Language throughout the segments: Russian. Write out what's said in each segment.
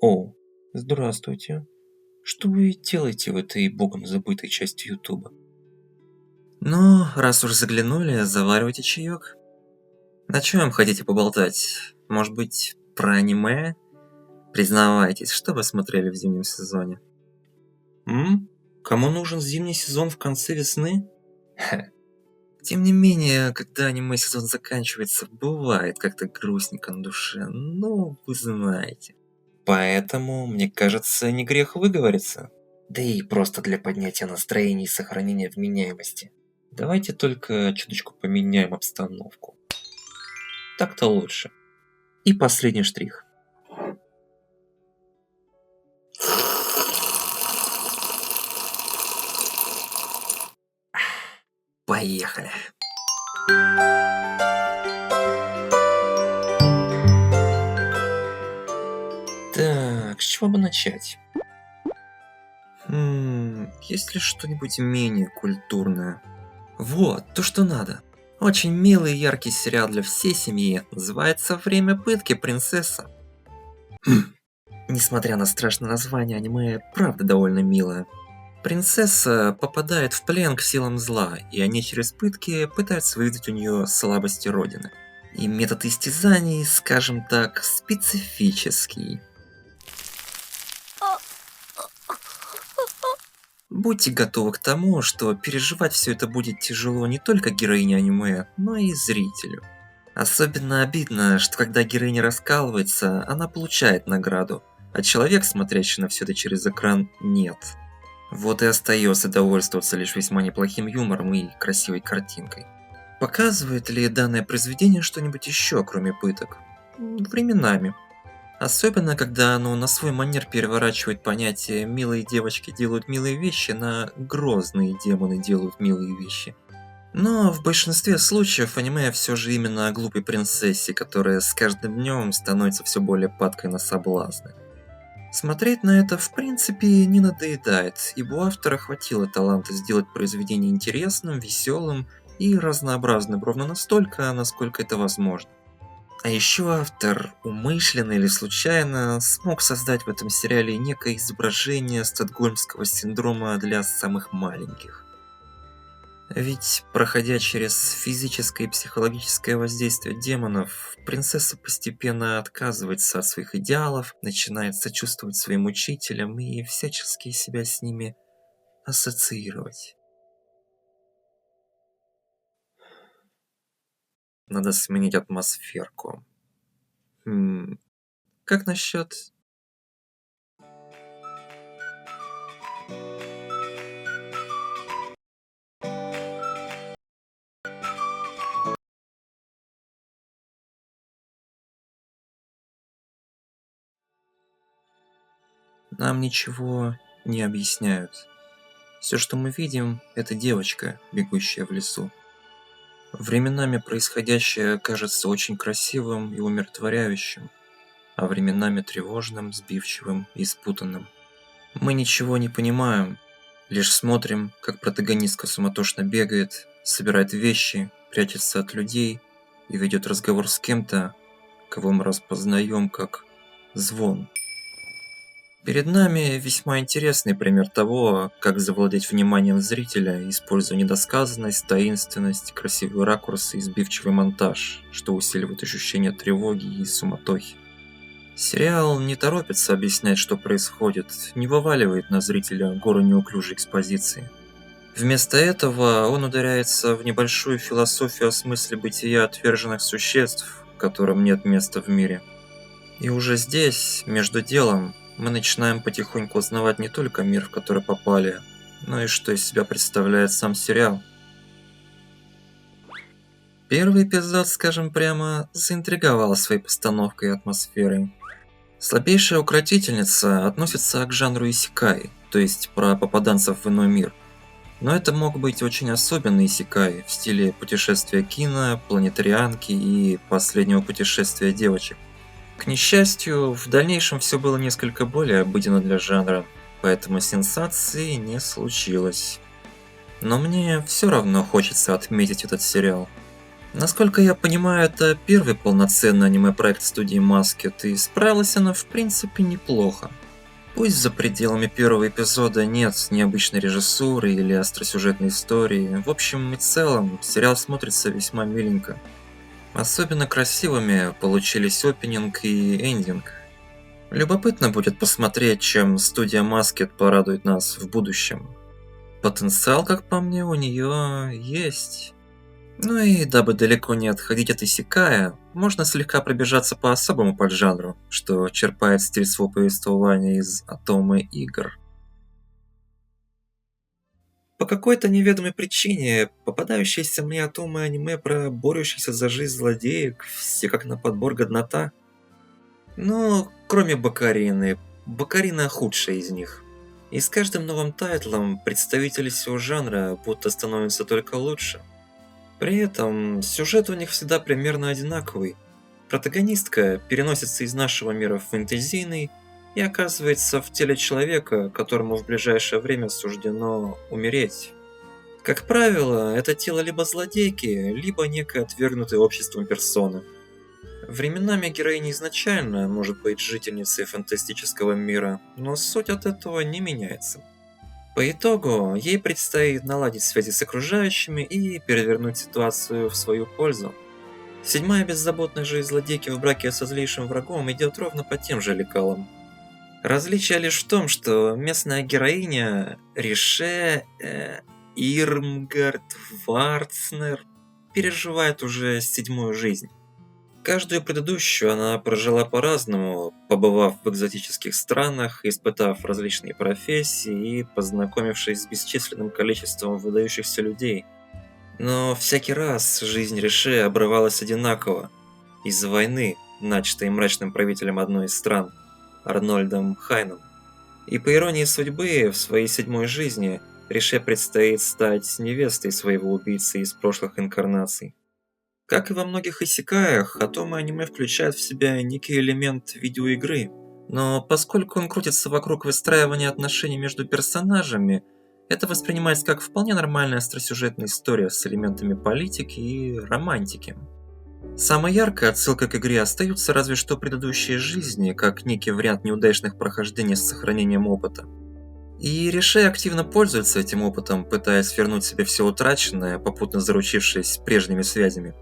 О, здравствуйте. Что вы делаете в этой богом забытой части Ютуба? Ну, раз уж заглянули, заваривайте чаек. На чем хотите поболтать? Может быть, про аниме? Признавайтесь, что вы смотрели в зимнем сезоне? Кому нужен зимний сезон в конце весны? Тем не менее, когда аниме сезон заканчивается, бывает как-то грустненько на душе. Ну, вы знаете. Поэтому, мне кажется, не грех выговориться. Да и просто для поднятия настроения и сохранения вменяемости. Давайте только чуточку поменяем обстановку. Так-то лучше. И последний штрих. Поехали. Так, с чего бы начать? Есть ли что-нибудь менее культурное? Вот, то, что надо. Очень милый и яркий сериал для всей семьи. Называется «Время пытки, принцесса». Несмотря на страшное название, аниме правда довольно милое. Принцесса попадает в плен к силам зла, и они через пытки пытаются выведать у нее слабости Родины. И метод истязаний, скажем так, специфический. Будьте готовы к тому, что переживать все это будет тяжело не только героине аниме, но и зрителю. Особенно обидно, что когда героиня раскалывается, она получает награду, а человек, смотрящий на все это через экран, нет. Вот и остается довольствоваться лишь весьма неплохим юмором и красивой картинкой. Показывает ли данное произведение что-нибудь еще, кроме пыток? Временами. Особенно, когда оно на свой манер переворачивает понятие «милые девочки делают милые вещи» на «грозные демоны делают милые вещи». Но в большинстве случаев аниме все же именно о глупой принцессе, которая с каждым днем становится все более падкой на соблазны. Смотреть на это в принципе не надоедает, ибо у автора хватило таланта сделать произведение интересным, веселым и разнообразным ровно настолько, насколько это возможно. А еще автор, умышленно или случайно, смог создать в этом сериале некое изображение стокгольмского синдрома для самых маленьких. Ведь, проходя через физическое и психологическое воздействие демонов, принцесса постепенно отказывается от своих идеалов, начинает сочувствовать своим учителям и всячески себя с ними ассоциировать. Надо сменить атмосферку. Как насчет... Нам ничего не объясняют. Все, что мы видим, это девочка, бегущая в лесу. Временами происходящее кажется очень красивым и умиротворяющим, а временами тревожным, сбивчивым и спутанным. Мы ничего не понимаем, лишь смотрим, как протагонистка суматошно бегает, собирает вещи, прячется от людей и ведет разговор с кем-то, кого мы распознаем как звон. Перед нами весьма интересный пример того, как завладеть вниманием зрителя, используя недосказанность, таинственность, красивые ракурсы и сбивчивый монтаж, что усиливает ощущение тревоги и суматохи. Сериал не торопится объяснять, что происходит, не вываливает на зрителя гору неуклюжей экспозиции. Вместо этого он ударяется в небольшую философию о смысле бытия отверженных существ, которым нет места в мире. И уже здесь, между делом, мы начинаем потихоньку узнавать не только мир, в который попали, но и что из себя представляет сам сериал. Первый эпизод, скажем прямо, заинтриговал своей постановкой и атмосферой. Слабейшая укротительница относится к жанру исекай, то есть про попаданцев в иной мир. Но это мог быть очень особенный исекай в стиле путешествия Кина, планетарианки и последнего путешествия девочек. К несчастью, в дальнейшем все было несколько более обыденно для жанра, поэтому сенсации не случилось. Но мне все равно хочется отметить этот сериал. Насколько я понимаю, это первый полноценный аниме-проект студии Маскет, и справилась она в принципе неплохо. Пусть за пределами первого эпизода нет необычной режиссуры или остросюжетной истории, в общем и целом сериал смотрится весьма миленько. Особенно красивыми получились опенинг и эндинг. Любопытно будет посмотреть, чем студия Маскет порадует нас в будущем. Потенциал, как по мне, у нее есть. Ну и дабы далеко не отходить от исекая, можно слегка пробежаться по особому поджанру, что черпает стиль своего повествования из Атомы игр. По какой-то неведомой причине попадающиеся мне атомы аниме про борющихся за жизнь злодеек все как на подбор годнота. Ну, кроме Бакарины. Бакарина худшая из них. И с каждым новым тайтлом представители всего жанра будто становятся только лучше. При этом сюжет у них всегда примерно одинаковый. Протагонистка переносится из нашего мира в фэнтезийный и оказывается в теле человека, которому в ближайшее время суждено умереть. Как правило, это тело либо злодейки, либо некой отвергнутой обществом персоны. Временами героиня изначально может быть жительницей фантастического мира, но суть от этого не меняется. По итогу, ей предстоит наладить связи с окружающими и перевернуть ситуацию в свою пользу. Седьмая беззаботная жизнь злодейки в браке со злейшим врагом идет ровно по тем же лекалам. Различие лишь в том, что местная героиня Рише Ирмгард Варцнер переживает уже седьмую жизнь. Каждую предыдущую она прожила по-разному, побывав в экзотических странах, испытав различные профессии и познакомившись с бесчисленным количеством выдающихся людей. Но всякий раз жизнь Рише обрывалась одинаково, из-за войны, начатой мрачным правителем одной из стран, Арнольдом Хайном. И по иронии судьбы, в своей седьмой жизни Рише предстоит стать невестой своего убийцы из прошлых инкарнаций. Как и во многих исекаях, атомы аниме включают в себя некий элемент видеоигры. Но поскольку он крутится вокруг выстраивания отношений между персонажами, это воспринимается как вполне нормальная остросюжетная история с элементами политики и романтики. Самой яркой отсылкой к игре остаются разве что предыдущие жизни, как некий вариант неудачных прохождений с сохранением опыта. И Рише активно пользуется этим опытом, пытаясь вернуть себе все утраченное, попутно заручившись прежними связями.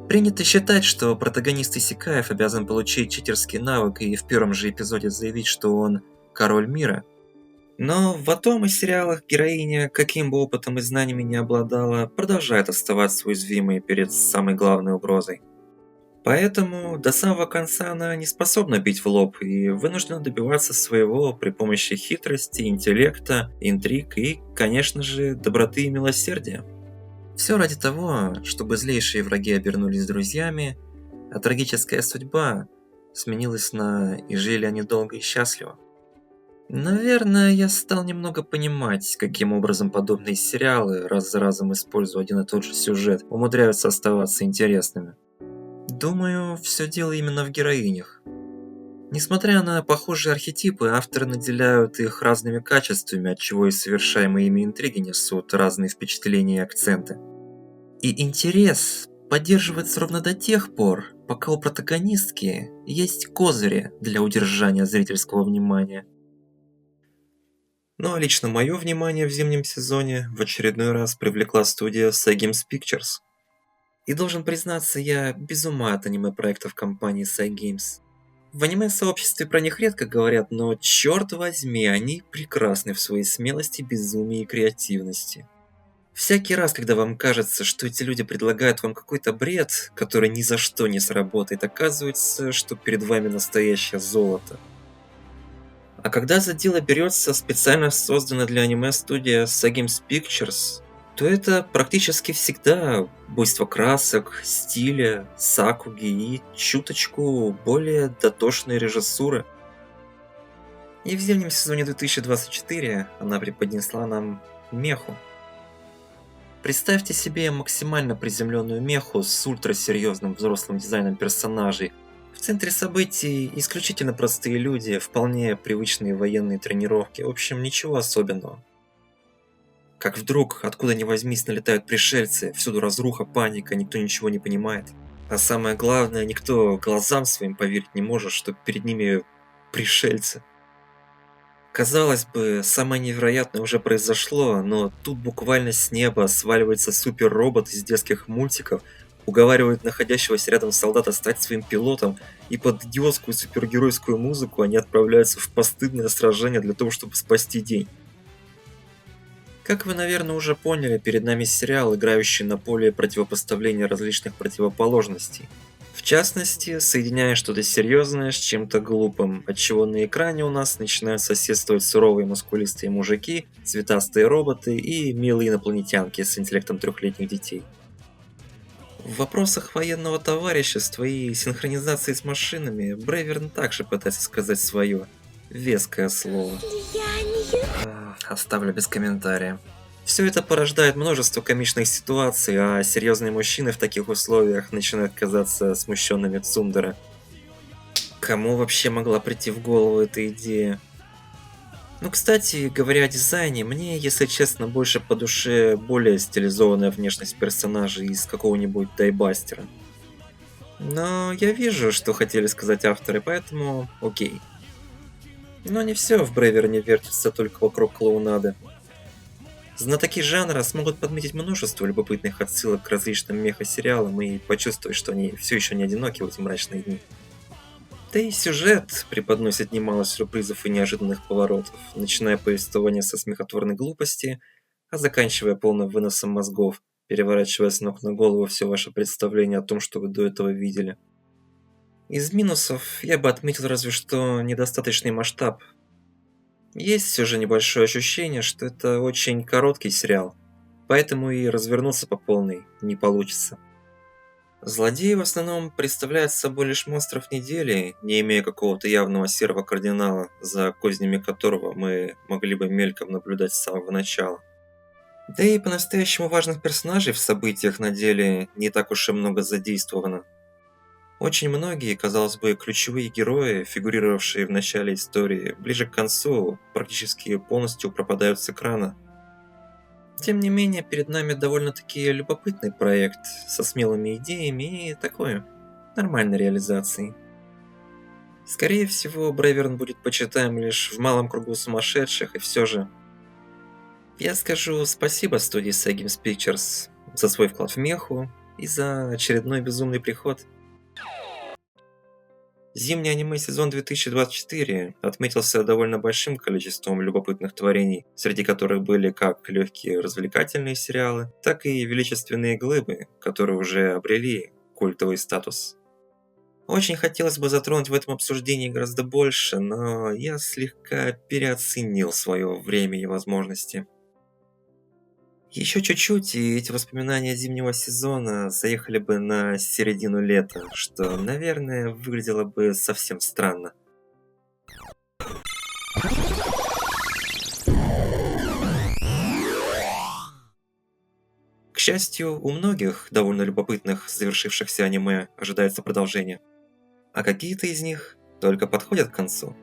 Принято считать, что протагонист Исекаев обязан получить читерский навык и в первом же эпизоде заявить, что он король мира. Но в Атоме сериалах героиня, каким бы опытом и знаниями не обладала, продолжает оставаться уязвимой перед самой главной угрозой. Поэтому до самого конца она не способна бить в лоб и вынуждена добиваться своего при помощи хитрости, интеллекта, интриг и, конечно же, доброты и милосердия. Все ради того, чтобы злейшие враги обернулись друзьями, а трагическая судьба сменилась на «и жили они долго и счастливо». Наверное, я стал немного понимать, каким образом подобные сериалы, раз за разом используя один и тот же сюжет, умудряются оставаться интересными. Думаю, все дело именно в героинях. Несмотря на похожие архетипы, авторы наделяют их разными качествами, отчего и совершаемые ими интриги несут разные впечатления и акценты. И интерес поддерживается ровно до тех пор, пока у протагонистки есть козыри для удержания зрительского внимания. Ну а лично мое внимание в зимнем сезоне в очередной раз привлекла студия Cygames Pictures. И должен признаться, я без ума от аниме-проектов компании Cygames. В аниме-сообществе про них редко говорят, но черт возьми, они прекрасны в своей смелости, безумии и креативности. Всякий раз, когда вам кажется, что эти люди предлагают вам какой-то бред, который ни за что не сработает, оказывается, что перед вами настоящее золото. А когда за дело берется специально созданная для аниме студия Cygames Pictures, то это практически всегда буйство красок, стиля, сакуги и чуточку более дотошной режиссуры. И в зимнем сезоне 2024 она преподнесла нам меху. Представьте себе максимально приземленную меху с ультрасерьезным взрослым дизайном персонажей. В центре событий исключительно простые люди, вполне привычные военные тренировки, в общем, ничего особенного. Как вдруг, откуда ни возьмись, налетают пришельцы, всюду разруха, паника, никто ничего не понимает. А самое главное, никто глазам своим поверить не может, что перед ними пришельцы. Казалось бы, самое невероятное уже произошло, но тут буквально с неба сваливается суперробот из детских мультиков, уговаривает находящегося рядом солдата стать своим пилотом, и под идиотскую супергеройскую музыку они отправляются в постыдное сражение для того, чтобы спасти день. Как вы, наверное, уже поняли, перед нами сериал, играющий на поле противопоставления различных противоположностей. В частности, соединяя что-то серьезное с чем-то глупым, отчего на экране у нас начинают соседствовать суровые мускулистые мужики, цветастые роботы и милые инопланетянки с интеллектом трехлетних детей. В вопросах военного товарищества и синхронизации с машинами Брейверн также пытается сказать свое веское слово. Оставлю без комментария. Все это порождает множество комичных ситуаций, а серьезные мужчины в таких условиях начинают казаться смущенными цундера. Кому вообще могла прийти в голову эта идея? Ну, кстати, говоря о дизайне, мне, если честно, больше по душе более стилизованная внешность персонажей из какого-нибудь дайбастера. Но я вижу, что хотели сказать авторы, поэтому окей. Но не все в Брейверне вертится только вокруг клоунады. Знатоки жанра смогут подметить множество любопытных отсылок к различным меха-сериалам и почувствовать, что они все еще не одиноки в эти мрачные дни. Да и сюжет преподносит немало сюрпризов и неожиданных поворотов, начиная повествование со смехотворной глупости, а заканчивая полным выносом мозгов, переворачивая с ног на голову все ваше представление о том, что вы до этого видели. Из минусов я бы отметил разве что недостаточный масштаб. Есть все же небольшое ощущение, что это очень короткий сериал, поэтому и развернуться по полной не получится. Злодеи в основном представляют собой лишь монстров недели, не имея какого-то явного серого кардинала, за кознями которого мы могли бы мельком наблюдать с самого начала. Да и по-настоящему важных персонажей в событиях на деле не так уж и много задействовано. Очень многие, казалось бы, ключевые герои, фигурировавшие в начале истории, ближе к концу практически полностью пропадают с экрана. Тем не менее, перед нами довольно-таки любопытный проект со смелыми идеями и такой нормальной реализацией. Скорее всего, Брейверн будет почитаем лишь в малом кругу сумасшедших, и все же я скажу спасибо студии Sagems Pictures за свой вклад в меху и за очередной безумный приход. Зимний аниме-сезон 2024 отметился довольно большим количеством любопытных творений, среди которых были как легкие развлекательные сериалы, так и величественные глыбы, которые уже обрели культовый статус. Очень хотелось бы затронуть в этом обсуждении гораздо больше, но я слегка переоценил свое время и возможности. Еще чуть-чуть, и эти воспоминания зимнего сезона заехали бы на середину лета, что, наверное, выглядело бы совсем странно. К счастью, у многих довольно любопытных завершившихся аниме ожидается продолжение, а какие-то из них только подходят к концу.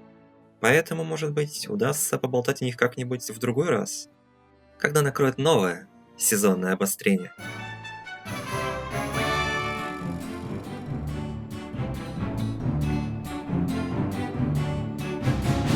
Поэтому, может быть, удастся поболтать о них как-нибудь в другой раз, когда накроет новое сезонное обострение.